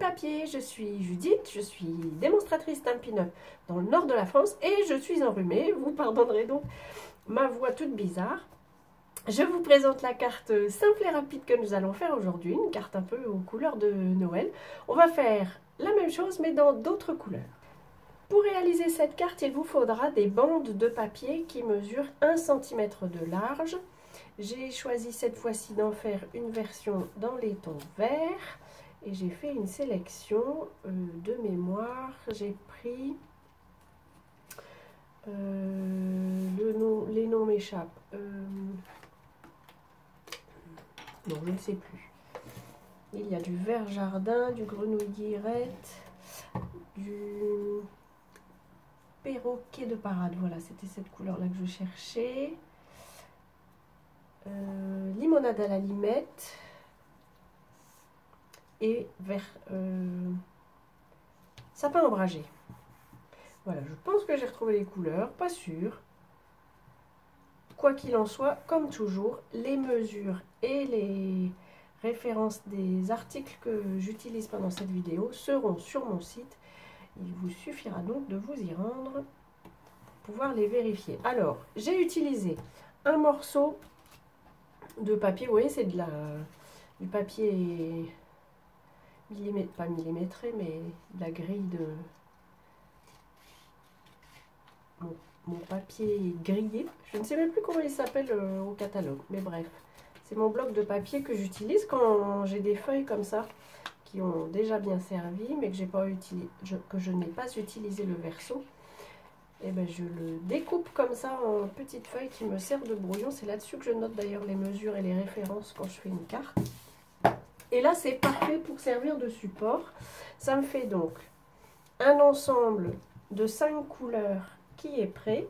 papier, je suis Judith, je suis démonstratrice Stampin' Up dans le nord de la France et je suis enrhumée, vous pardonnerez donc ma voix toute bizarre. Je vous présente la carte simple et rapide que nous allons faire aujourd'hui, une carte un peu aux couleurs de Noël. On va faire la même chose mais dans d'autres couleurs. Pour réaliser cette carte, il vous faudra des bandes de papier qui mesurent 1 cm de large. J'ai choisi cette fois-ci d'en faire une version dans les tons verts et j'ai fait une sélection de mémoire. J'ai pris, les noms m'échappent, non je ne sais plus. Il y a du vert jardin, du grenouille guillerette, du perroquet de parade, voilà c'était cette couleur là que je cherchais. Limonade à la limette et vert sapin ombragé. Voilà, je pense que j'ai retrouvé les couleurs, pas sûr. Quoi qu'il en soit, comme toujours, les mesures et les références des articles que j'utilise pendant cette vidéo seront sur mon site. Il vous suffira donc de vous y rendre pour pouvoir les vérifier. Alors, j'ai utilisé un morceau de papier, vous voyez, c'est du papier pas millimétré, mais de la grille de mon papier grillé. Je ne sais même plus comment il s'appelle au catalogue, mais bref, c'est mon bloc de papier que j'utilise quand j'ai des feuilles comme ça qui ont déjà bien servi, mais que je n'ai pas utilisé le verso. Et ben je le découpe comme ça en petites feuilles qui me servent de brouillon. C'est là-dessus que je note d'ailleurs les mesures et les références quand je fais une carte. Et là, c'est parfait pour servir de support. Ça me fait donc un ensemble de 5 couleurs qui est prêt.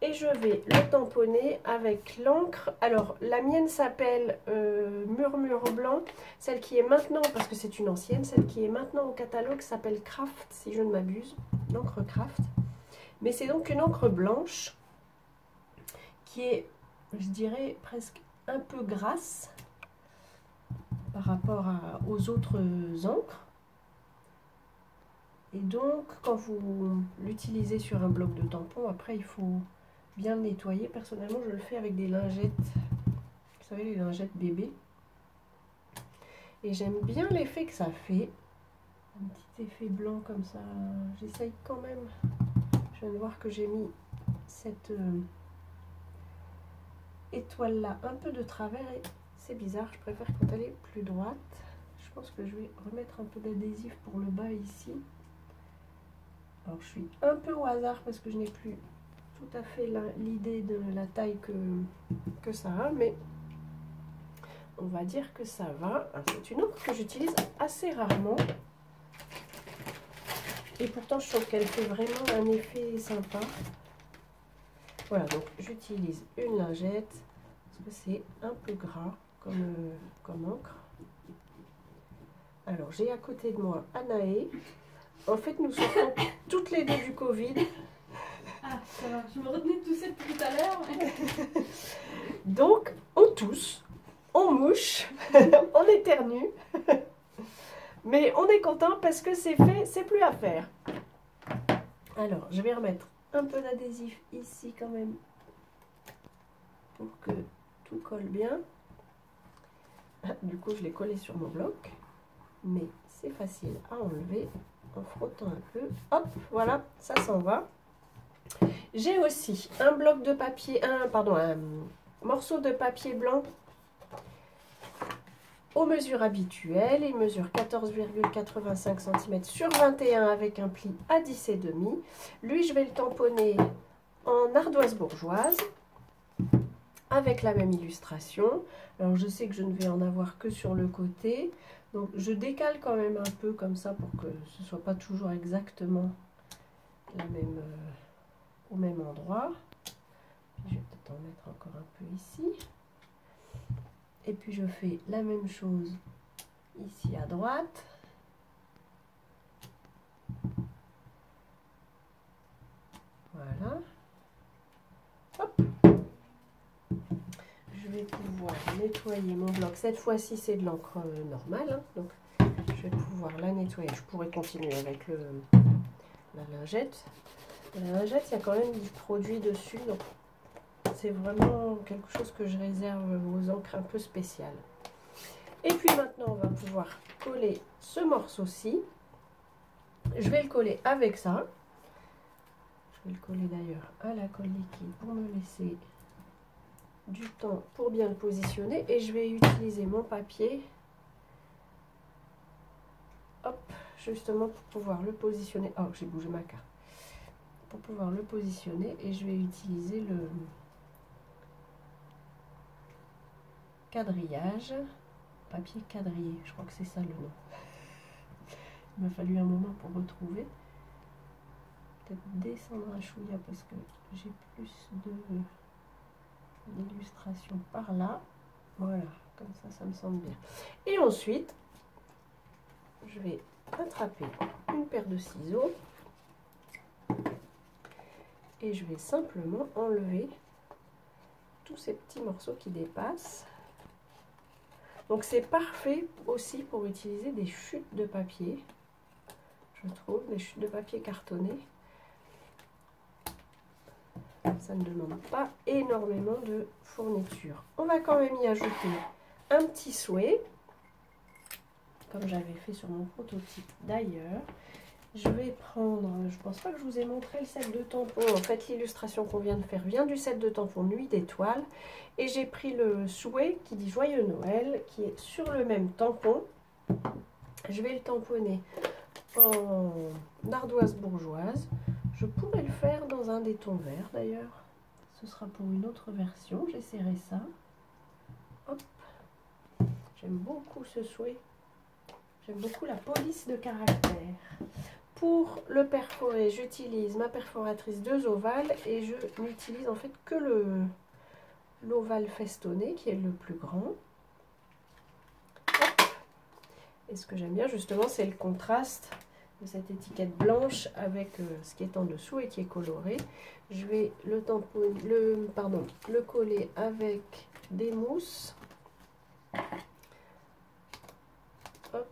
Et je vais le tamponner avec l'encre. Alors, la mienne s'appelle Murmure Blanc. Celle qui est maintenant, parce que c'est une ancienne, celle qui est maintenant au catalogue s'appelle Craft, si je ne m'abuse. L'encre Craft. Mais c'est donc une encre blanche qui est, je dirais, presque un peu grasse par rapport aux autres encres. Et donc, quand vous l'utilisez sur un bloc de tampon, après, il faut bien le nettoyer. Personnellement, je le fais avec des lingettes, vous savez, les lingettes bébé. Et j'aime bien l'effet que ça fait. Un petit effet blanc comme ça. J'essaye quand même. Je viens de voir que j'ai mis cette étoile là un peu de travers et c'est bizarre, je préfère quand elle est plus droite. Je pense que je vais remettre un peu d'adhésif pour le bas ici. Alors je suis un peu au hasard parce que je n'ai plus tout à fait l'idée de la taille que ça a, mais on va dire que ça va. C'est une encre que j'utilise assez rarement. Et pourtant, je trouve qu'elle fait vraiment un effet sympa. Voilà, donc j'utilise une lingette parce que c'est un peu gras comme encre. Alors, j'ai à côté de moi Anaé. En fait, nous sortons toutes les deux du Covid. Ah, ça va. Je me retenais de tousser depuis tout à l'heure. Donc, on tousse, on mouche, on éternue. Mais on est content parce que c'est fait, c'est plus à faire. Alors, je vais remettre un peu d'adhésif ici quand même pour que tout colle bien. Du coup, je l'ai collé sur mon bloc, mais c'est facile à enlever en frottant un peu. Hop, voilà, ça s'en va. J'ai aussi un bloc de papier, un morceau de papier blanc aux mesures habituelles. Il mesure 14,85 cm sur 21 avec un pli à 10,5. Lui, je vais le tamponner en ardoise bourgeoise avec la même illustration. Alors, je sais que je ne vais en avoir que sur le côté. Donc, je décale quand même un peu comme ça pour que ce ne soit pas toujours exactement au même endroit. Je vais peut-être en mettre encore un peu ici. Et puis je fais la même chose ici à droite. Voilà. Hop. Je vais pouvoir nettoyer mon bloc. Cette fois-ci, c'est de l'encre normale, hein. Donc, je je vais pouvoir la nettoyer. Je pourrais continuer avec la lingette. La lingette, il y a quand même du produit dessus, donc c'est vraiment quelque chose que je réserve aux encres un peu spéciales. Et puis maintenant, on va pouvoir coller ce morceau-ci. Je vais le coller avec ça. Je vais le coller d'ailleurs à la colle liquide pour me laisser du temps pour bien le positionner. Et je vais utiliser mon papier, hop, justement pour pouvoir le positionner. Oh, j'ai bougé ma carte. Pour pouvoir le positionner, et je vais utiliser le quadrillage, papier quadrillé, je crois que c'est ça le nom. Il m'a fallu un moment pour retrouver. Peut-être descendre un chouïa parce que j'ai plus d'illustration par là. Voilà, comme ça me semble bien. Et ensuite, je vais attraper une paire de ciseaux et je vais simplement enlever tous ces petits morceaux qui dépassent. Donc c'est parfait aussi pour utiliser des chutes de papier, je trouve, des chutes de papier cartonné. Ça ne demande pas énormément de fourniture. On va quand même y ajouter un petit souhait, comme j'avais fait sur mon prototype d'ailleurs. Je vais prendre, je pense pas que je vous ai montré le set de tampons. En fait, l'illustration qu'on vient de faire vient du set de tampons Nuit d'étoiles. Et j'ai pris le souhait qui dit Joyeux Noël, qui est sur le même tampon. Je vais le tamponner en ardoise bourgeoise. Je pourrais le faire dans un des tons verts d'ailleurs. Ce sera pour une autre version. J'essaierai ça. Hop. J'aime beaucoup ce souhait. J'aime beaucoup la police de caractère. Pour le perforer, j'utilise ma perforatrice 2 ovales et je n'utilise en fait que l'ovale festonné qui est le plus grand. Hop. Et ce que j'aime bien justement, c'est le contraste de cette étiquette blanche avec ce qui est en dessous et qui est coloré. Je vais le coller avec des mousses. Hop.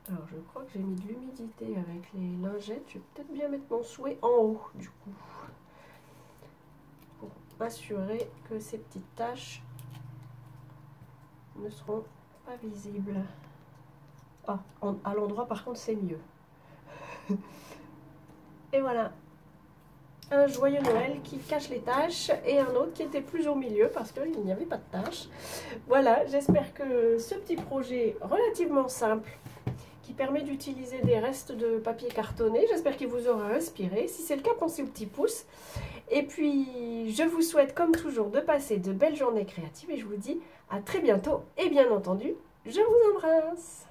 Alors je crois que j'ai mis de l'humidité avec les lingettes. Je vais peut-être bien mettre mon souhait en haut du coup, pour m'assurer que ces petites taches ne seront pas visibles. Ah, à l'endroit par contre c'est mieux. Et voilà, un joyeux Noël qui cache les taches et un autre qui était plus au milieu parce qu'il n'y avait pas de taches. Voilà, j'espère que ce petit projet relativement simple qui permet d'utiliser des restes de papier cartonné, j'espère qu'il vous aura inspiré. Si c'est le cas, pensez au petit pouce. Et puis, je vous souhaite comme toujours de passer de belles journées créatives et je vous dis à très bientôt. Et bien entendu, je vous embrasse.